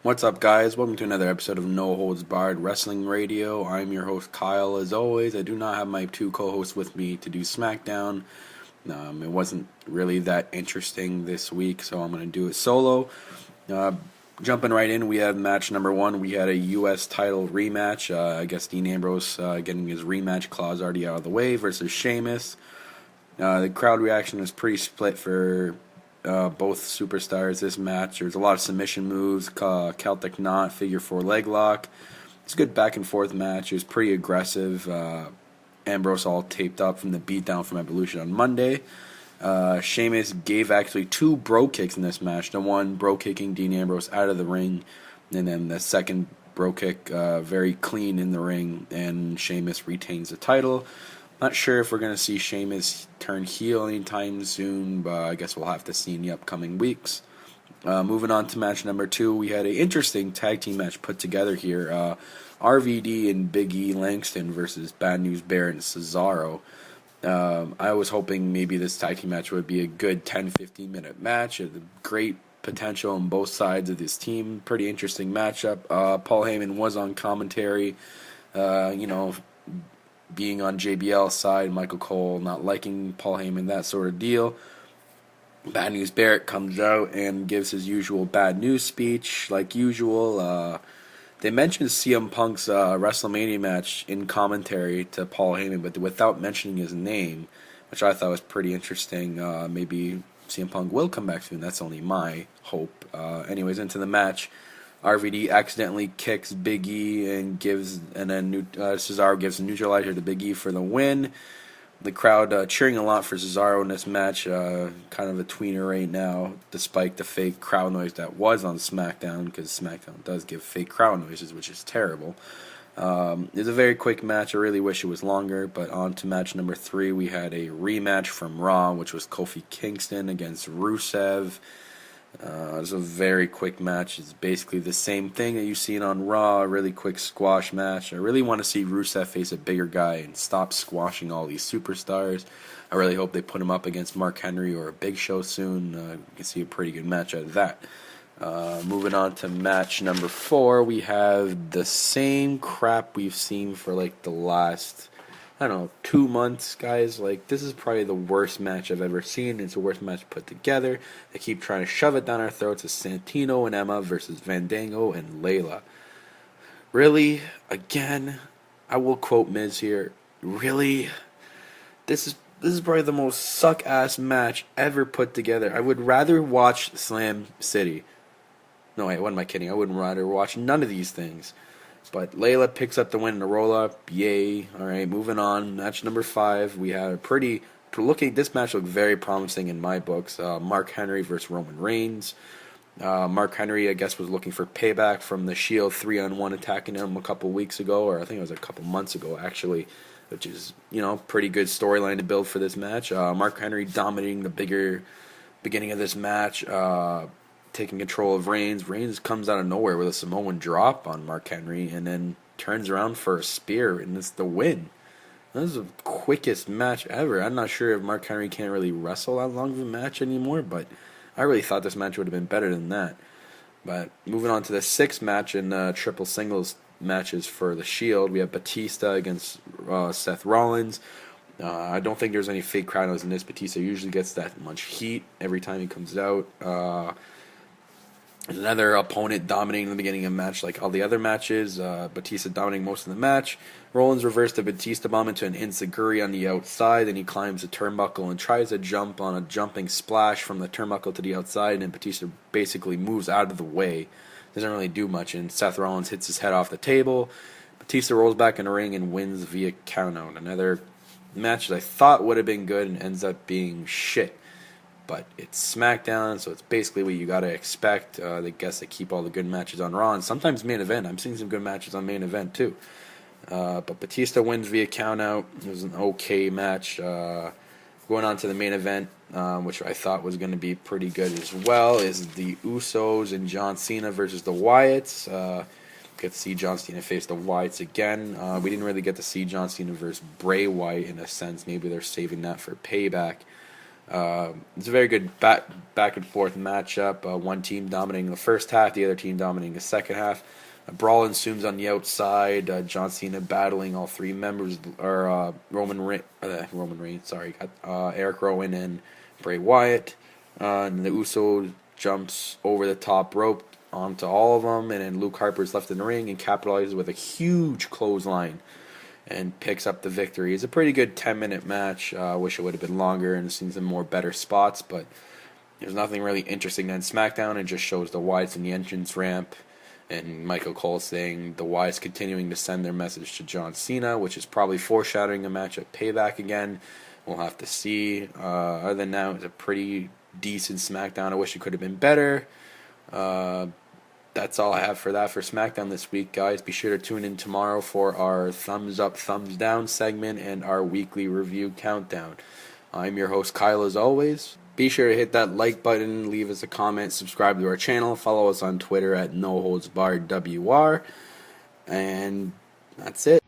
What's up, guys? Welcome to another episode of No Holds Barred Wrestling Radio. I'm your host, Kyle. As always, I do not have my two co-hosts with me to do Smackdown. It wasn't really that interesting this week, so I'm going to do it solo. Jumping right in, we have match number one. We had a U.S. title rematch. I guess Dean Ambrose getting his rematch clause already out of the way versus Sheamus. The crowd reaction was pretty split for both superstars this match. There's a lot of submission moves, Celtic knot, figure four leg lock. It's a good back and forth match. It was pretty aggressive. Ambrose all taped up from the beatdown from Evolution on Monday. Sheamus gave actually two bro kicks in this match. The one bro kicking Dean Ambrose out of the ring, and then the second bro kick very clean in the ring, and Sheamus retains the title. Not sure if we're going to see Sheamus turn heel anytime soon, but I guess we'll have to see in the upcoming weeks. Moving on to match number two, we had an interesting tag team match put together here. RVD and Big E Langston versus Bad News Barrett and Cesaro. I was hoping maybe this tag team match would be a good 10-15 minute match. It had great potential on both sides of this team. Pretty interesting matchup. Paul Heyman was on commentary. Being on JBL's side, Michael Cole not liking Paul Heyman, that sort of deal. Bad News Barrett comes out and gives his usual bad news speech, like usual. They mentioned CM Punk's WrestleMania match in commentary to Paul Heyman, but without mentioning his name, which I thought was pretty interesting. Maybe CM Punk will come back soon. That's only my hope. Anyways, into the match. RVD accidentally kicks Big E and then Cesaro gives a neutralizer to Big E for the win. The crowd cheering a lot for Cesaro in this match. Kind of a tweener right now, despite the fake crowd noise that was on SmackDown, because SmackDown does give fake crowd noises, which is terrible. It was a very quick match. I really wish it was longer, but on to match number three, we had a rematch from Raw, which was Kofi Kingston against Rusev. It was a very quick match. It's basically the same thing that you've seen on Raw, a really quick squash match. I really want to see Rusev face a bigger guy and stop squashing all these superstars. I really hope they put him up against Mark Henry or a Big Show soon. You can see a pretty good match out of that. Moving on to match number four, we have the same crap we've seen for like the last 2 months, guys. Like, this is probably the worst match I've ever seen. It's the worst match put together. They keep trying to shove it down our throats. It's Santino and Emma versus Fandango and Layla. Really? Again? I will quote Miz here. Really? This is probably the most suck-ass match ever put together. I would rather watch Slam City. No, wait, what am I kidding? I wouldn't rather watch none of these things. But Layla picks up the win in the roll-up. Yay. All right, moving on. Match number five. We had this match looked very promising in my books. Mark Henry versus Roman Reigns. Mark Henry, I guess, was looking for payback from the Shield 3-on-1 attacking him a couple weeks ago, or I think it was a couple months ago, actually, which is, pretty good storyline to build for this match. Mark Henry dominating the beginning of this match, taking control of Reigns. Reigns comes out of nowhere with a Samoan drop on Mark Henry and then turns around for a spear, and it's the win. That was the quickest match ever. I'm not sure if Mark Henry can't really wrestle that long of a match anymore, but I really thought this match would have been better than that. But moving on to the sixth match in triple singles matches for the Shield, we have Batista against Seth Rollins. I don't think there's any fake crowd noise in this. Batista usually gets that much heat every time he comes out. Another opponent dominating the beginning of the match like all the other matches. Batista dominating most of the match. Rollins reversed the Batista bomb into an enziguri on the outside. Then he climbs the turnbuckle and tries to jump on a jumping splash from the turnbuckle to the outside. And Batista basically moves out of the way. Doesn't really do much. And Seth Rollins hits his head off the table. Batista rolls back in the ring and wins via countout. Another match that I thought would have been good and ends up being shit. But it's SmackDown, so it's basically what you gotta expect. I guess they keep all the good matches on Raw, and sometimes main event. I'm seeing some good matches on main event too. But Batista wins via countout. It was an okay match. Going on to the main event, which I thought was going to be pretty good as well, is the Usos and John Cena versus the Wyatts. Get to see John Cena face the Wyatts again. We didn't really get to see John Cena versus Bray Wyatt in a sense. Maybe they're saving that for Payback. It's a very good back and forth matchup. One team dominating the first half, the other team dominating the second half. A brawl ensues on the outside. John Cena battling all three members, or Roman Reigns. Sorry, got Eric Rowan and Bray Wyatt. And the Uso jumps over the top rope onto all of them, and then Luke Harper's left in the ring and capitalizes with a huge clothesline and picks up the victory. It's a pretty good 10-minute match. I wish it would have been longer and seen some more better spots, but there's nothing really interesting on SmackDown. It just shows the Wyatts in the entrance ramp and Michael Cole saying the Wyatts continuing to send their message to John Cena, which is probably foreshadowing a match at Payback again. We'll have to see. Other than that, it was a pretty decent SmackDown. I wish it could have been better. That's all I have for that for SmackDown this week, guys. Be sure to tune in tomorrow for our thumbs up, thumbs down segment and our weekly review countdown. I'm your host, Kyle, as always. Be sure to hit that like button, leave us a comment, subscribe to our channel, follow us on Twitter at NoHoldsBarredWR, and that's it.